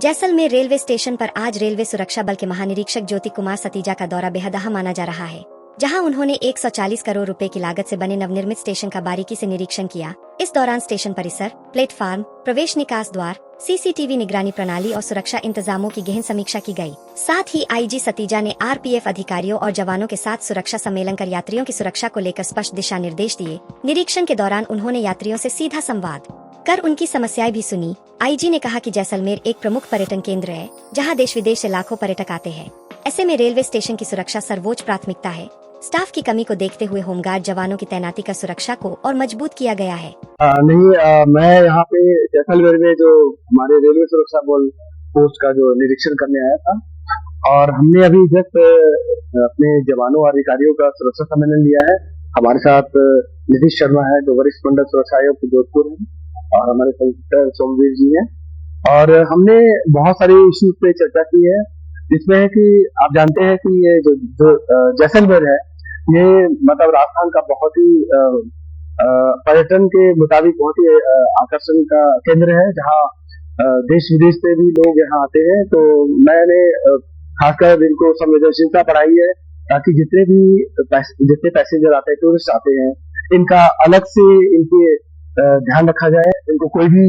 Jaisalmer railway station पर आज railway सुरक्षा बल के महानिरीक्षक ज्योति कुमार सतीजा का दौरा बेहद अहम माना जा रहा है, जहां उन्होंने 140 करोड़ रुपए की लागत से बने नवनिर्मित स्टेशन का बारीकी से निरीक्षण किया। इस दौरान स्टेशन परिसर, प्लेटफार्म, प्रवेश निकास द्वार, सीसीटीवी निगरानी प्रणाली और सुरक्षा इंतजामों की गहन समीक्षा की गई। साथ ही आईजी सतीजा ने आरपीएफ अधिकारियों और जवानों के साथ सुरक्षा सम्मेलन कर यात्रियों की सुरक्षा को लेकर स्पष्ट दिशा निर्देश दिए। निरीक्षण के दौरान उन्होंने यात्रियों से सीधा संवाद कर उनकी समस्याएं भी सुनी। आईजी ने कहा कि जैसलमेर एक प्रमुख पर्यटन केंद्र है, जहां देश विदेश से लाखों पर्यटक आते हैं। ऐसे में रेलवे स्टेशन की सुरक्षा सर्वोच्च प्राथमिकता है। स्टाफ की कमी को देखते हुए होमगार्ड जवानों की तैनाती कर सुरक्षा को और मजबूत किया गया है। मैं यहाँ पे जैसलमेर में जो हमारे रेलवे सुरक्षा बल पोस्ट का जो निरीक्षण करने आया था, और हमने अभी जस्ट अपने जवानों और अधिकारियों का सुरक्षा सम्मेलन लिया है। हमारे साथ नीतीश शर्मा है, जो वरिष्ठ मंडल सुरक्षा आयुक्त जोधपुर है, और हमारे संस्टर सोमवीर जी हैं। और हमने बहुत सारे इश्यूज पे चर्चा की है, जिसमें है कि आप जानते हैं कि ये जो जैसलमेर है, ये मतलब राजस्थान का बहुत ही पर्यटन के मुताबिक बहुत ही आकर्षण का केंद्र है, जहाँ देश विदेश से भी लोग यहाँ आते हैं। तो मैंने खासकर इनको संवेदनशीलता बढ़ाई है, ताकि जितने पैसेंजर आते हैं, टूरिस्ट आते हैं, इनका अलग से इनके ध्यान रखा जाए, इनको कोई भी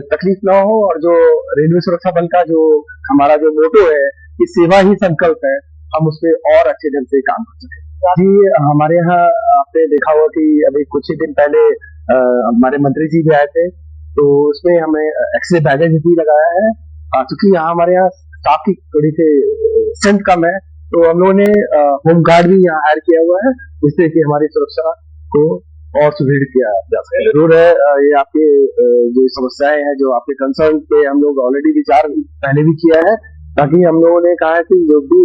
तकलीफ ना हो। और जो रेलवे सुरक्षा बल का जो हमारा जो मोटो है कि सेवा ही संकल्प है, हम उस पर और अच्छे ढंग से काम कर सकें। जी, हमारे यहाँ आपने देखा होगा कि अभी कुछ ही दिन पहले हमारे मंत्री जी भी आए थे, तो उसमें हमें एक्सरे बैगेज भी लगाया है। क्योंकि यहाँ हमारे यहाँ स्टाफ की थोड़ी सी स्ट्रेंथ कम है, तो हम लोगों ने होमगार्ड भी यहाँ हायर किया हुआ है, जिससे कि हमारी सुरक्षा को और सुदृढ़ किया जा सके। जरूर है, ये आपके जो समस्याएं हैं, जो आपके कंसर्न पे हम लोग ऑलरेडी विचार पहले भी किया है, ताकि हम लोगों ने कहा कि जो भी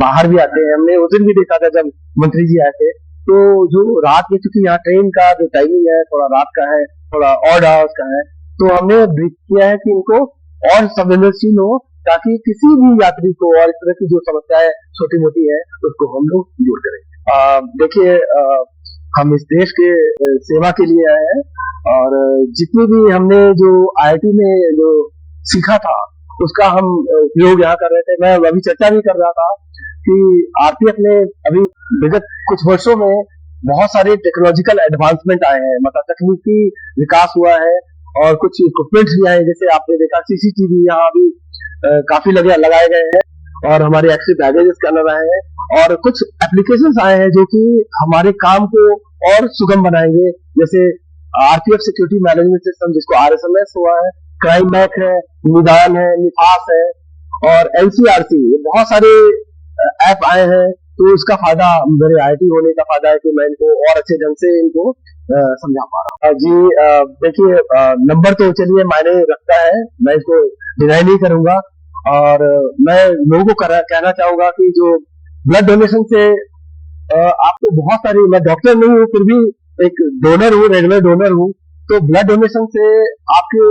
बाहर भी आते हैं, हमने उस दिन भी देखा था जब मंत्री जी आए थे, तो जो रात में, क्योंकि यहाँ ट्रेन का जो टाइमिंग है थोड़ा रात का है, थोड़ा ऑड आवर्स का है, तो हमने ब्रीफ किया है कि इनको और संवेदनशील हो, ताकि किसी भी यात्री को और इस तरह की जो समस्याएं छोटी मोटी है उसको हम लोग दूर करें। देखिए, हम इस देश के सेवा के लिए आए हैं, और जितनी भी हमने जो आईआईटी में जो सीखा था, उसका हम उपयोग यहाँ कर रहे थे। मैं अभी चर्चा भी कर रहा था कि आरपीएफ ने अभी विगत कुछ वर्षों में बहुत सारे टेक्नोलॉजिकल एडवांसमेंट आए हैं, मतलब तकनीकी विकास हुआ है, और कुछ इक्विपमेंट्स भी आए। जैसे आपने देखा सीसीटीवी यहाँ अभी काफी लगाए गए हैं, और हमारे एक्सरे बैगेज स्कैनर आए हैं, और कुछ एप्लीकेशंस आए हैं जो कि हमारे काम को और सुगम बनाएंगे। जैसे आरपीएफ सिक्योरिटी मैनेजमेंट सिस्टम, जिसको आरएसएमएस हुआ है, क्राइम मैक है, निदान है, निफास है, और एनसीआरसी, बहुत सारे ऐप आए हैं। तो इसका फायदा मेरे आईआईटी होने का फायदा है कि मैं इनको और अच्छे ढंग से इनको समझा पा रहा हूँ। जी, देखिए, नंबर तो चलिए मायने रखता है, मैं इसको डिनाई नहीं करूंगा। और मैं लोगों को कहना चाहूंगा कि जो ब्लड डोनेशन से आपको बहुत सारी, मैं डॉक्टर नहीं हूँ, फिर भी एक डोनर हूँ, रेगुलर डोनर हूँ। तो ब्लड डोनेशन से आपके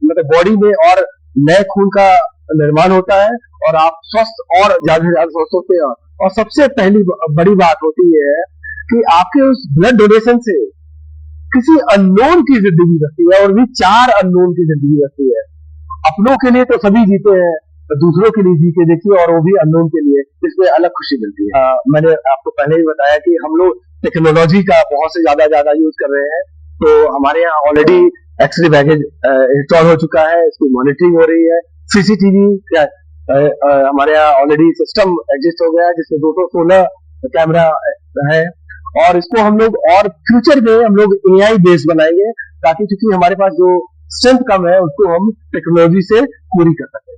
मतलब बॉडी में और नए खून का निर्माण होता है, और आप स्वस्थ और ज्यादा स्वस्थ होते हैं। और सबसे पहली बड़ी बात होती है कि आपके उस ब्लड डोनेशन से किसी अननोन की जिंदगी बचती है, और भी 4 अननोन की जिंदगी बचती है। अपनों के लिए तो सभी जीते हैं, दूसरों के लिए जी के देखिए, और वो भी अननोन के लिए, इसमें अलग खुशी मिलती है। मैंने आपको पहले ही बताया कि हम लोग टेक्नोलॉजी का बहुत से ज्यादा यूज कर रहे हैं। तो हमारे यहाँ ऑलरेडी एक्सरे बैगेज इंस्टॉल हो चुका है, इसकी मॉनिटरिंग हो रही है। सीसीटीवी हमारे यहाँ ऑलरेडी सिस्टम एग्जिस्ट हो गया है, जिसमें 216 कैमरा है, और इसको हम लोग और फ्यूचर में हम लोग एआई बेस बनाएंगे, ताकि क्योंकि हमारे पास जो स्ट्रेंथ कम है, उसको हम टेक्नोलॉजी से पूरी कर सकें।